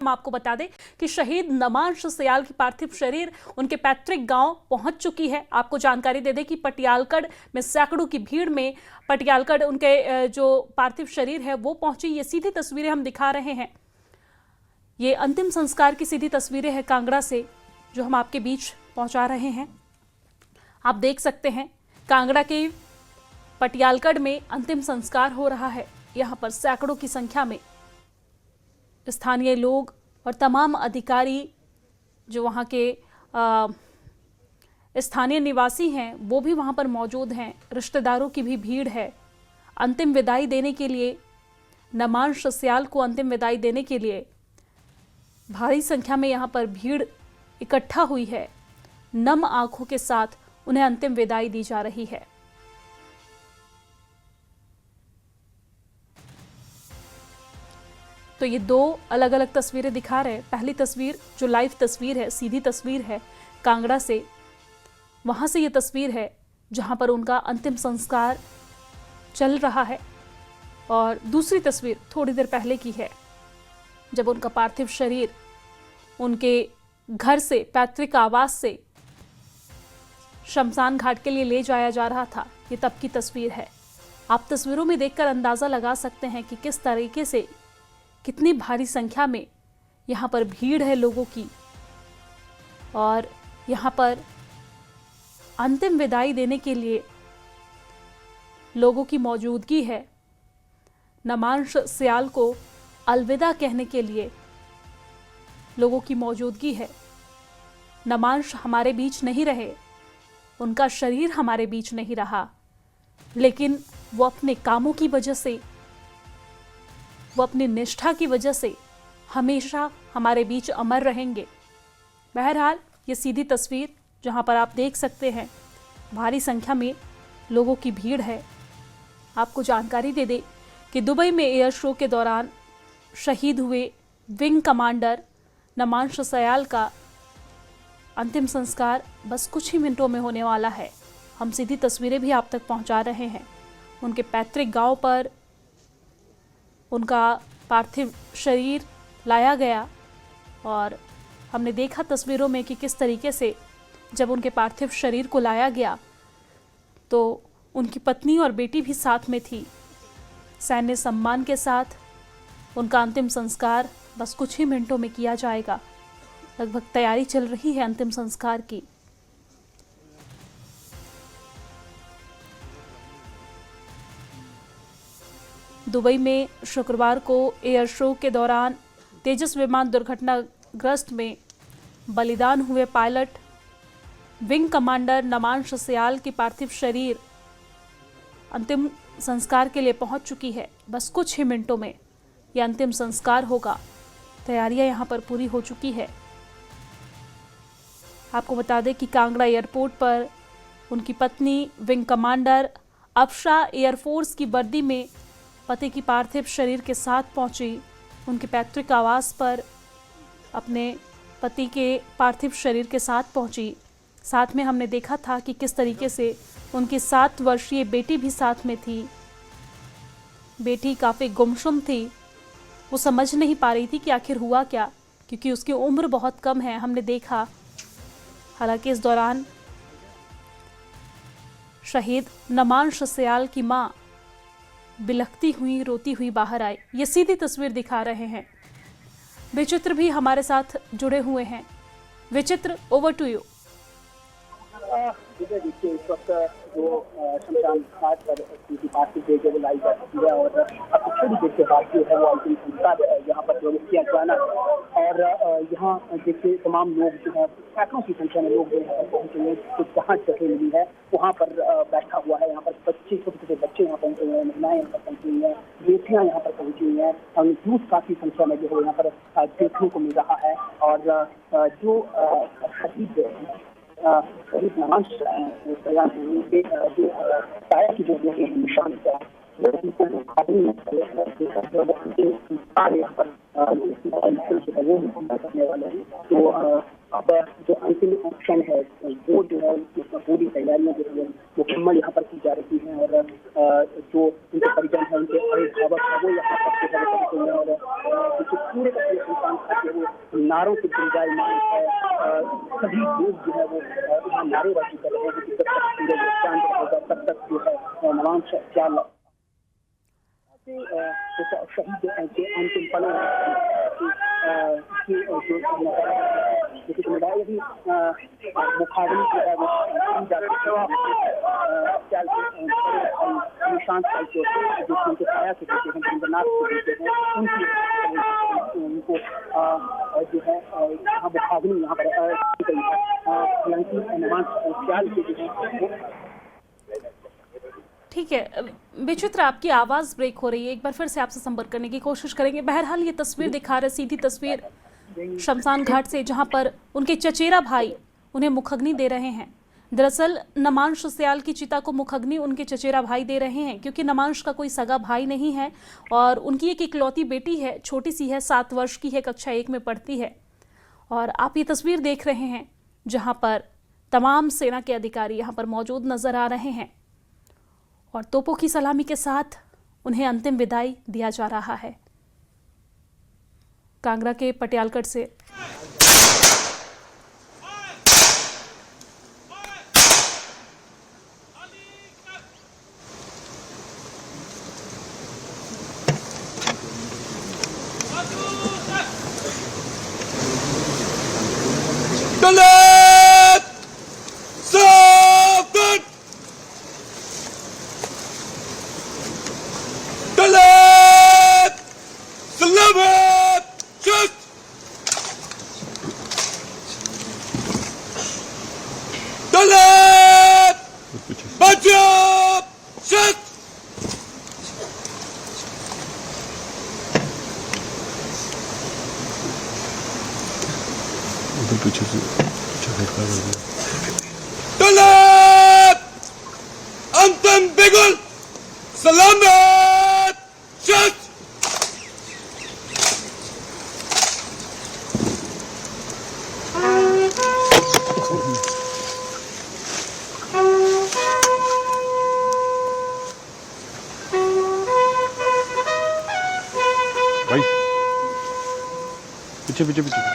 हम आपको बता दें कि शहीद नमांश सयाल की पार्थिव शरीर उनके पैतृक गांव पहुंच चुकी है। आपको जानकारी दे दें कि पटियालगढ़ में सैकड़ों की भीड़ में पटियालगढ़ उनके जो पार्थिव शरीर है वो पहुंची। ये सीधी तस्वीरें हम दिखा रहे हैं। ये अंतिम संस्कार की सीधी तस्वीरें हैं कांगड़ा से जो हम आपके बीच पहुंचा रहे हैं। आप देख सकते हैं कांगड़ा के पटियालगढ़ में अंतिम संस्कार हो रहा है। यहाँ पर सैकड़ों की संख्या में स्थानीय लोग और तमाम अधिकारी जो वहाँ के स्थानीय निवासी हैं वो भी वहाँ पर मौजूद हैं। रिश्तेदारों की भी भीड़ है। अंतिम विदाई देने के लिए नमांश सयाल को अंतिम विदाई देने के लिए भारी संख्या में यहाँ पर भीड़ इकट्ठा हुई है। नम आंखों के साथ उन्हें अंतिम विदाई दी जा रही है। तो ये दो अलग अलग तस्वीरें दिखा रहे हैं। पहली तस्वीर जो लाइव तस्वीर है, सीधी तस्वीर है कांगड़ा से, वहां से ये तस्वीर है जहां पर उनका अंतिम संस्कार चल रहा है। और दूसरी तस्वीर थोड़ी देर पहले की है जब उनका पार्थिव शरीर उनके घर से, पैतृक आवास से शमशान घाट के लिए ले जाया जा रहा था। ये तब की तस्वीर है। आप तस्वीरों में देखकर अंदाजा लगा सकते हैं कि किस तरीके से, कितनी भारी संख्या में यहाँ पर भीड़ है लोगों की और यहाँ पर अंतिम विदाई देने के लिए लोगों की मौजूदगी है। नमांश सयाल को अलविदा कहने के लिए लोगों की मौजूदगी है। नमांश हमारे बीच नहीं रहे, उनका शरीर हमारे बीच नहीं रहा, लेकिन वो अपने कामों की वजह से, वो अपनी निष्ठा की वजह से हमेशा हमारे बीच अमर रहेंगे। बहरहाल ये सीधी तस्वीर जहां पर आप देख सकते हैं भारी संख्या में लोगों की भीड़ है। आपको जानकारी दे दें कि दुबई में एयर शो के दौरान शहीद हुए विंग कमांडर नमांश सयाल का अंतिम संस्कार बस कुछ ही मिनटों में होने वाला है। हम सीधी तस्वीरें भी आप तक पहुंचा रहे हैं। उनके पैतृक गांव पर उनका पार्थिव शरीर लाया गया और हमने देखा तस्वीरों में कि किस तरीके से जब उनके पार्थिव शरीर को लाया गया तो उनकी पत्नी और बेटी भी साथ में थी। सैन्य सम्मान के साथ उनका अंतिम संस्कार बस कुछ ही मिनटों में किया जाएगा। लगभग तैयारी चल रही है अंतिम संस्कार की। दुबई में शुक्रवार को एयर शो के दौरान तेजस विमान दुर्घटनाग्रस्त में बलिदान हुए pilot wing commander Namansh Sayal की पार्थिव शरीर अंतिम संस्कार के लिए पहुंच चुकी है। बस कुछ ही मिनटों में यह अंतिम संस्कार होगा। तैयारियां यहां पर पूरी हो चुकी है। आपको बता दें कि कांगड़ा एयरपोर्ट पर उनकी पत्नी विंग कमांडर अफशा एयरफोर्स की वर्दी में पति की पार्थिव शरीर के साथ पहुंची। उनके पैतृक आवास पर अपने पति के पार्थिव शरीर के साथ पहुंची। साथ में हमने देखा था कि किस तरीके से उनकी 7 वर्षीय बेटी भी साथ में थी। बेटी काफ़ी गुमसुम थी, वो समझ नहीं पा रही थी कि आखिर हुआ क्या, क्योंकि उसकी उम्र बहुत कम है। हमने देखा हालांकि इस दौरान शहीद नमांश सयाल की मां बिलखती हुई, रोती हुई बाहर आई। ये सीधी तस्वीर दिखा रहे हैं। विचित्र भी हमारे साथ जुड़े हुए हैं। विचित्र, ओवर टू यू। देखिए इस वक्त जो शमशान घाट पर उनकी पार्थिव देह जो लाई जा चुकी है और अब थोड़ी देर के बाद जो है वो अंतिम संस्कार यहाँ पर प्रवेश किया जाना और यहाँ देखिए तमाम लोग जो है सैकड़ों की संख्या में लोग जो यहाँ पर पहुंचे हैं। कुछ जहाँ जगह मिली है वहाँ पर बैठा हुआ है। यहाँ पर बच्चे, छोटे छोटे बच्चे यहाँ पहुंचे हुए हैं, महिलाएं यहाँ पर पहुंची हुई हैं, बेटियां यहाँ पर पहुंची हुई हैं और यूथ काफी संख्या में जो है यहाँ पर देखने को मिल रहा है। और जो शहीद नमांश सयाल के काया की जो निशान था करने वाले हैं। तो अब जो अंतिम क्षण है वो जो है पूरी तैयारियां जो है मुकम्मल यहाँ पर की जा रही हैं और जो उनके परिजन है उनके अभिभावक है वो यहाँ पर जो है पहुंचे हैं और जो पूरे का पूरे संस्थान है वो नारों से गुंजायमान है। सभी लोग जो है वो यहाँ नारेबाजी कर रहे हैं कि जब तक सूरज चांद रहेगा तब तक जो है नवान ख्याल शहीद के अंतिम पलों की जो यदि मुखाग्नि जो है वो निशांत भाई जो उनके छाया से देते हैं जिंदनाथ को देते हैं उनको जो है यहाँ मुखाग्नि यहाँ पर की गई है। हालांकि नवान ख्याल के जो है ठीक है विचित्र, आपकी आवाज़ ब्रेक हो रही है, एक बार फिर से आपसे संपर्क करने की कोशिश करेंगे। बहरहाल ये तस्वीर दिखा रहे, सीधी तस्वीर शमशान घाट से जहां पर उनके चचेरा भाई उन्हें मुखअग्नि दे रहे हैं। दरअसल नमांश सयाल की चिता को मुखअग्नि उनके चचेरा भाई दे रहे हैं क्योंकि नमांश का कोई सगा भाई नहीं है और उनकी एक इकलौती बेटी है, छोटी सी है, 7 वर्ष की है, कक्षा 1 में पढ़ती है। और आप ये तस्वीर देख रहे हैं जहाँ पर तमाम सेना के अधिकारी यहाँ पर मौजूद नजर आ रहे हैं और तोपों की सलामी के साथ उन्हें अंतिम विदाई दिया जा रहा है। कांगड़ा के पटियालगढ़ से पीछे से अंतिम बिगुल सलामत शत भाई पीछे पीछे पीछे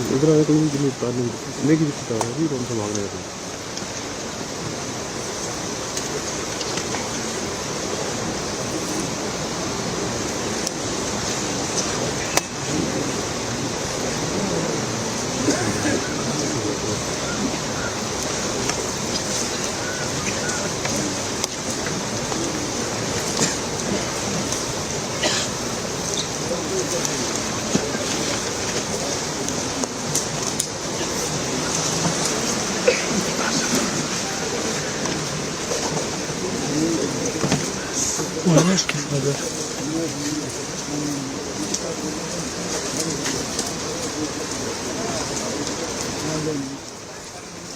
इधर आया कोई नहीं उतार नहीं की दिक्कत आ रही है, कौन सा भाग रहा है।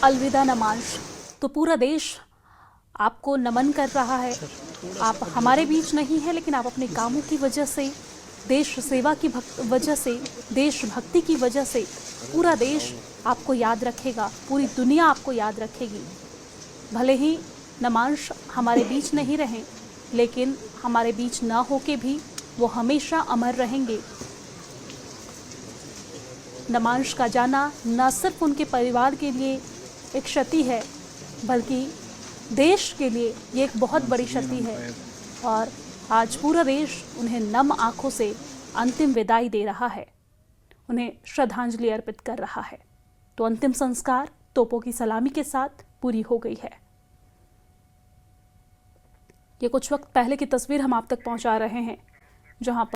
अलविदा नमांश। तो पूरा देश आपको नमन कर रहा है। आप हमारे बीच नहीं है, लेकिन आप अपने कामों की वजह से, देश सेवा की वजह से, देशभक्ति की वजह से पूरा देश आपको याद रखेगा, पूरी दुनिया आपको याद रखेगी। भले ही नमांश हमारे बीच नहीं रहें, लेकिन हमारे बीच ना होके भी वो हमेशा अमर रहेंगे। नमांश का जाना न सिर्फ उनके परिवार के लिए एक क्षति है, बल्कि देश के लिए ये एक बहुत बड़ी क्षति है। और आज पूरा देश उन्हें नम आंखों से अंतिम विदाई दे रहा है, उन्हें श्रद्धांजलि अर्पित कर रहा है। तो अंतिम संस्कार तोपों की सलामी के साथ पूरी हो गई है। ये कुछ वक्त पहले की तस्वीर हम आप तक पहुंचा रहे हैं, जहां पर